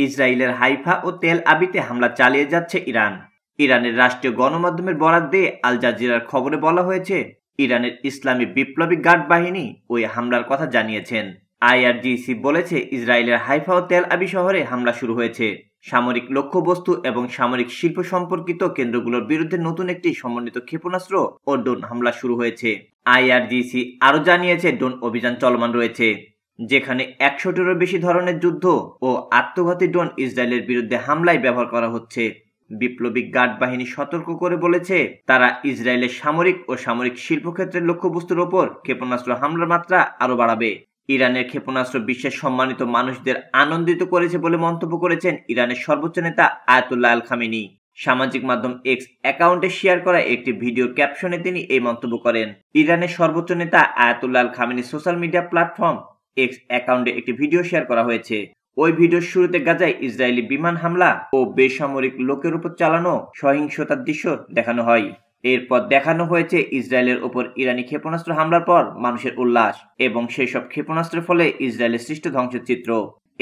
ইসরায়েলের হাইফা ও তেল আবিতে হামলা চালিয়ে যাচ্ছে ইরান। ইরানের রাষ্ট্রীয় গণমাধ্যমের বরাত দিয়ে আল জাজিরার খবরে বলা হয়েছে, ইরানের ইসলামী বিপ্লবী গার্ড বাহিনী ওই হামলার কথা জানিয়েছেন। আইআরজিসি বলেছে, ইসরায়েলের হাইফা ও তেল আবি শহরে হামলা শুরু হয়েছে। সামরিক লক্ষ্যবস্তু এবং সামরিক শিল্প সম্পর্কিত কেন্দ্রগুলোর বিরুদ্ধে নতুন একটি সমন্বিত ক্ষেপণাস্ত্র ও ড্রোন হামলা শুরু হয়েছে। আইআরজিসি আরও জানিয়েছে, ড্রোন অভিযান চলমান রয়েছে, যেখানে ১০০টিরও বেশি ধরনের যুদ্ধ ও আত্মঘাতী ড্রোন ইসরায়েলের বিরুদ্ধে হামলায় ব্যবহার করা হচ্ছে। বিপ্লবী গার্ড বাহিনী সতর্ক করে বলেছে, তারা ইসরায়েলের সামরিক ও সামরিক শিল্পক্ষেত্রের লক্ষ্যবস্তুর ওপর ক্ষেপণাস্ত্র হামলার মাত্রা আরও বাড়াবে। ইরানের ক্ষেপণাস্ত্র বিশ্বের সম্মানিত মানুষদের আনন্দিত করেছে বলে মন্তব্য করেছেন ইরানের সর্বোচ্চ নেতা আয়াতুল্লাহ আল খামেনি। সামাজিক মাধ্যম এক্স অ্যাকাউন্টে শেয়ার করা একটি ভিডিওর ক্যাপশনে তিনি এই মন্তব্য করেন। ইরানের সর্বোচ্চ নেতা আয়াতুল্লাহ আল খামেনির সোশ্যাল মিডিয়া প্ল্যাটফর্ম এক্স অ্যাকাউন্টে একটি ভিডিও শেয়ার করা হয়েছে। ওই ভিডিওর শুরুতে গাজায় ইসরায়েলি বিমান হামলা ও বেসামরিক লোকের উপর চালানো সহিংসতার দৃশ্য দেখানো হয়। এরপর দেখানো হয়েছে ইসরায়েলের ওপর ইরানি ক্ষেপণাস্ত্র হামলার পর মানুষের উল্লাস এবং সেই সব ক্ষেপণাস্ত্রের ফলে ইসরায়েলের সৃষ্ট ধ্বংসের চিত্র।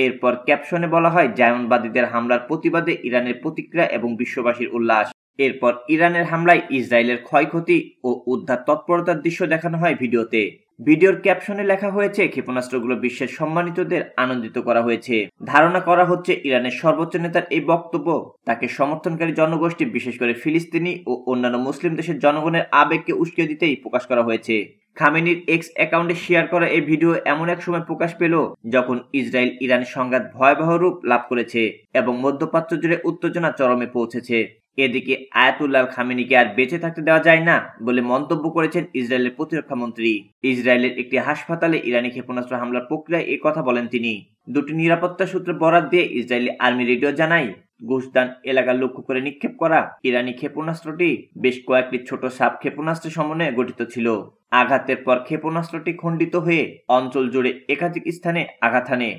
এরপর ক্যাপশনে বলা হয়, জায়নবাদীদের হামলার প্রতিবাদে ইরানের প্রতিক্রিয়া এবং বিশ্ববাসীর উল্লাস। এরপর ইরানের হামলায় ইসরায়েলের ক্ষয়ক্ষতি ও উদ্ধার তৎপরতার দৃশ্য দেখানো হয় ভিডিওতে। ভিডিওর ক্যাপশনে লেখা হয়েছে, ক্ষেপণাস্ত্রগুলো বিশ্বের সম্মানিতদের আনন্দিত করা হয়েছে। ধারণা করা হচ্ছে, ইরানের সর্বোচ্চ নেতার এই বক্তব্য তাকে সমর্থনকারী জনগোষ্ঠী, বিশেষ করে ফিলিস্তিনি ও অন্যান্য মুসলিম দেশের জনগণের আবেগকে উস্কে দিতেই প্রকাশ করা হয়েছে। খামেনির এক্স অ্যাকাউন্টে শেয়ার করা এই ভিডিও এমন এক সময় প্রকাশ পেল যখন ইসরায়েল ইরান সংঘাত ভয়াবহ রূপ লাভ করেছে এবং মধ্যপ্রাচ্য জুড়ে উত্তেজনা চরমে পৌঁছেছে। এদিকে আয়াতুল্লাহ আল খামেনিকে আর বেঁচে থাকতে দেওয়া যায় না বলে মন্তব্য করেছেন ইসরায়েলের প্রতিরক্ষা মন্ত্রী। ইসরায়েলের একটি হাসপাতালে ইরানি ক্ষেপণাস্ত্র হামলার প্রক্রিয়ায় এই কথা বলেন তিনি। দুটি নিরাপত্তা সূত্রে বরাত দিয়ে ইসরায়েলি আর্মি রেডিও জানায়, গুশদান এলাকা লক্ষ্য করে নিক্ষেপ করা ইরানি ক্ষেপণাস্ত্রটি বেশ কয়েকটি ছোট সাব ক্ষেপণাস্ত্রের সমন্বয়ে গঠিত ছিল। আঘাতের পর ক্ষেপণাস্ত্রটি খণ্ডিত হয়ে অঞ্চল জুড়ে একাধিক স্থানে আঘাত হানে।